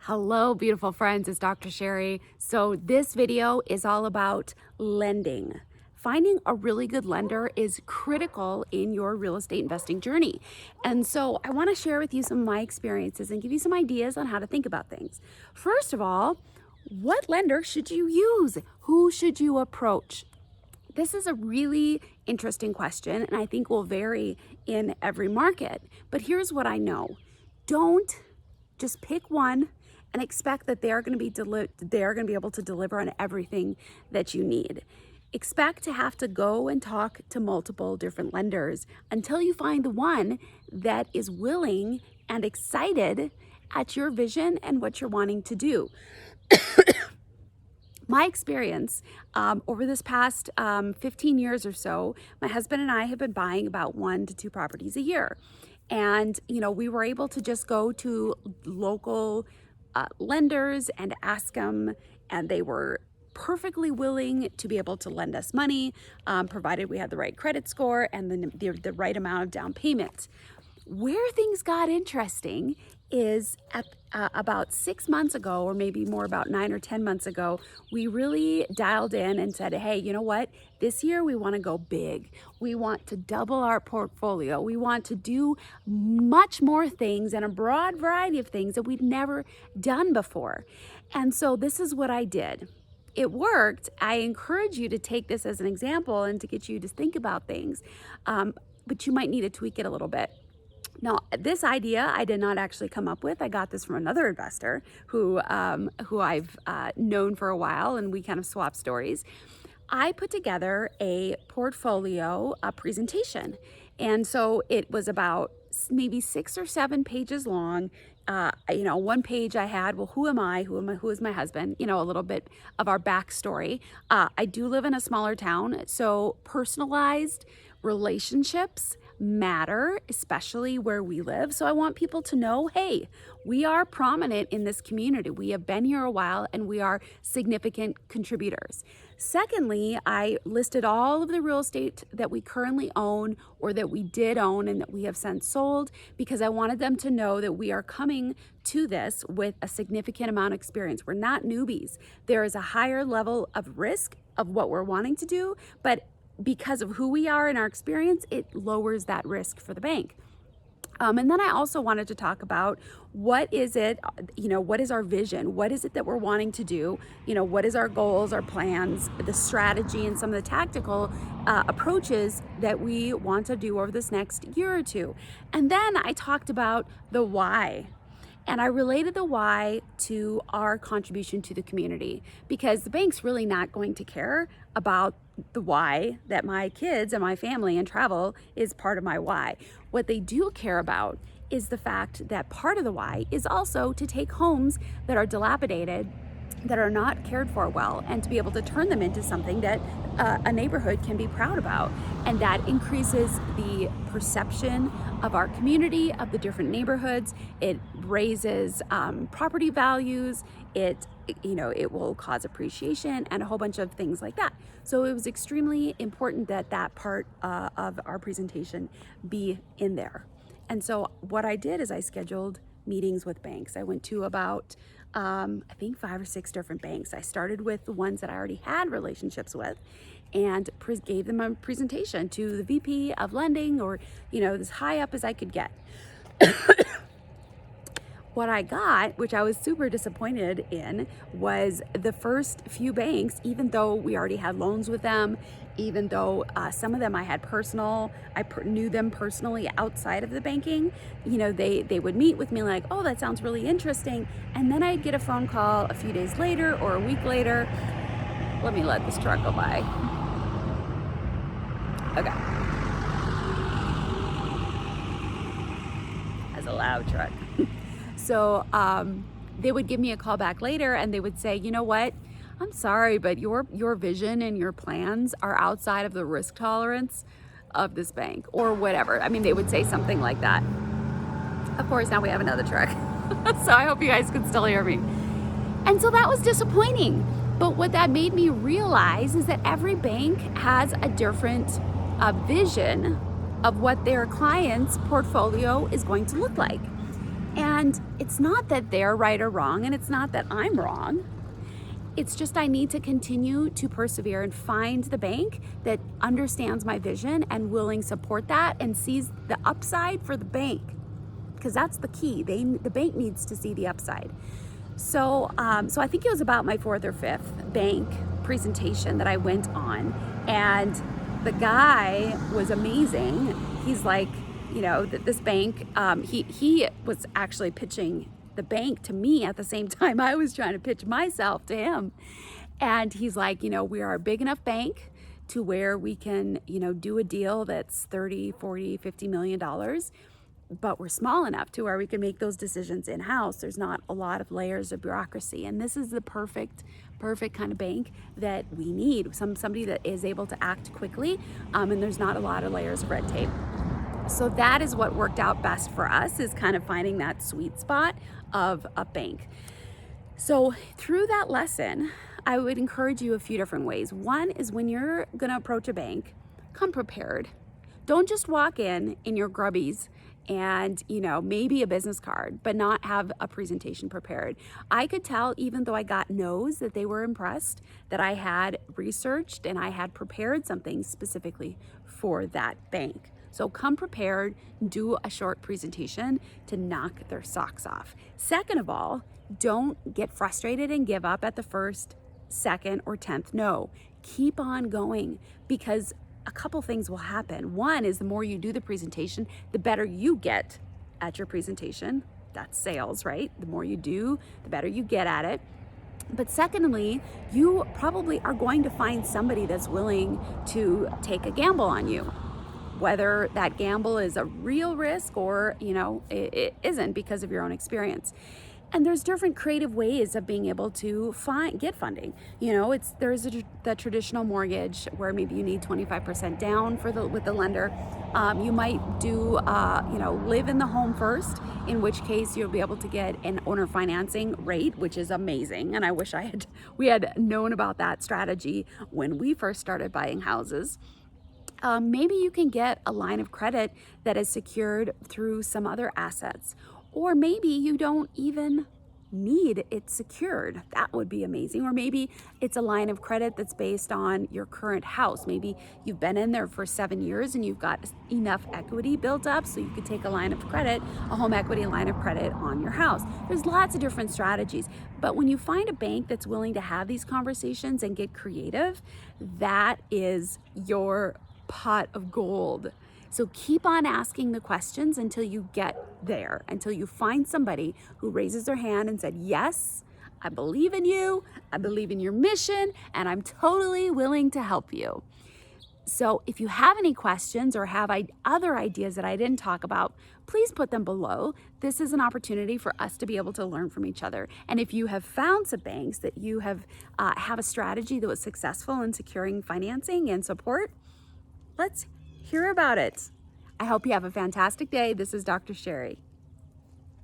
Hello, beautiful friends, it's Dr. Sherry. So this video is all about lending. Finding a really good lender is critical in your real estate investing journey. And so I want to share with you some of my experiences and give you some ideas on how to think about things. First of all, what lender should you use? Who should you approach? This is a really interesting question, and I think will vary in every market. But here's what I know. Don't just pick one and expect that they are going to be able to deliver on everything that you need. Expect to have to go and talk to multiple different lenders until you find the one that is willing and excited at your vision and what you're wanting to do. My experience over this past 15 years or so, my husband and I have been buying about 1 to 2 properties a year. And, we were able to just go to local lenders and ask them, and they were perfectly willing to be able to lend us money, provided we had the right credit score and the right amount of down payment. Where things got interesting is at about 6 months ago, or maybe more, about 9 or 10 months ago, we really dialed in and said, hey, you know what? This year we want to go big. We want to double our portfolio. We want to do much more things and a broad variety of things that we've never done before. And so this is what I did. It worked. I encourage you to take this as an example and to get you to think about things, but you might need to tweak it a little bit. Now, this idea I did not actually come up with. I got this from another investor who I've known for a while, and we kind of swapped stories. I put together a portfolio presentation, and so it was about maybe 6 or 7 pages long. One page I had, well, who am I? Who is my husband? A little bit of our backstory. I do live in a smaller town, so personalized relationships matter, especially where we live. So I want people to know, hey, we are prominent in this community. We have been here a while and we are significant contributors. Secondly, I listed all of the real estate that we currently own or that we did own and that we have since sold, because I wanted them to know that we are coming to this with a significant amount of experience. We're not newbies. There is a higher level of risk of what we're wanting to do, but because of who we are and our experience, it lowers that risk for the bank. And then I also wanted to talk about what is it, what is our vision? What is it that we're wanting to do? What is our goals, our plans, the strategy, and some of the tactical approaches that we want to do over this next year or two. And then I talked about the why. And I related the why to our contribution to the community, because the bank's really not going to care about the why that my kids and my family and travel is part of my why. What they do care about is the fact that part of the why is also to take homes that are dilapidated, that are not cared for well, and to be able to turn them into something that a neighborhood can be proud about. And that increases the perception of our community, of the different neighborhoods. It raises property values. It will cause appreciation and a whole bunch of things like that. So it was extremely important that that part of our presentation be in there. And so what I did is I scheduled meetings with banks. I went to about I think 5 or 6 different banks. I started with the ones that I already had relationships with and gave them a presentation to the VP of lending, or as high up as I could get. What I got, which I was super disappointed in, was the first few banks, even though we already had loans with them, even though some of them I had knew them personally outside of the banking, they would meet with me like, oh, that sounds really interesting. And then I'd get a phone call a few days later or a week later. Let me let this truck go by. Okay. That's a loud truck. So they would give me a call back later and they would say, you know what? I'm sorry, but your vision and your plans are outside of the risk tolerance of this bank, or whatever. I mean, they would say something like that. Of course, now we have another truck. So I hope you guys can still hear me. And so that was disappointing. But what that made me realize is that every bank has a different vision of what their client's portfolio is going to look like. And it's not that they're right or wrong, and it's not that I'm wrong. It's just I need to continue to persevere and find the bank that understands my vision and willing to support that and sees the upside for the bank, because that's the key. The bank needs to see the upside. So I think it was about my fourth or fifth bank presentation that I went on, and the guy was amazing. He's like, this bank, he was actually pitching the bank to me at the same time I was trying to pitch myself to him. And he's like, we are a big enough bank to where we can, do a deal that's 30, 40, 50 million dollars, but we're small enough to where we can make those decisions in-house. There's not a lot of layers of bureaucracy, and this is the perfect kind of bank that we need. Somebody that is able to act quickly, and there's not a lot of layers of red tape. So that is what worked out best for us, is kind of finding that sweet spot of a bank. So through that lesson, I would encourage you a few different ways. One is, when you're gonna approach a bank, come prepared. Don't just walk in your grubbies and maybe a business card, but not have a presentation prepared. I could tell, even though I got no's, that they were impressed that I had researched and I had prepared something specifically for that bank. So come prepared, do a short presentation to knock their socks off. Second of all, don't get frustrated and give up at the first, second, or 10th no. Keep on going, because a couple things will happen. One is, the more you do the presentation, the better you get at your presentation. That's sales, right? The more you do, the better you get at it. But secondly, you probably are going to find somebody that's willing to take a gamble on you. Whether that gamble is a real risk or, it isn't, because of your own experience. And there's different creative ways of being able to get funding. There's the traditional mortgage where maybe you need 25% down with the lender. You might do, live in the home first, in which case you'll be able to get an owner financing rate, which is amazing. And I wish we had known about that strategy when we first started buying houses. Maybe you can get a line of credit that is secured through some other assets. Or maybe you don't even need it secured. That would be amazing. Or maybe it's a line of credit that's based on your current house. Maybe you've been in there for 7 years and you've got enough equity built up so you could take a line of credit, a home equity line of credit on your house. There's lots of different strategies. But when you find a bank that's willing to have these conversations and get creative, that is your pot of gold. So keep on asking the questions until you get there, until you find somebody who raises their hand and said, yes, I believe in you, I believe in your mission, and I'm totally willing to help you. So if you have any questions or have other ideas that I didn't talk about, please put them below. This is an opportunity for us to be able to learn from each other. And if you have found some banks that you have a strategy that was successful in securing financing and support, let's hear about it. I hope you have a fantastic day. This is Dr. Sherry.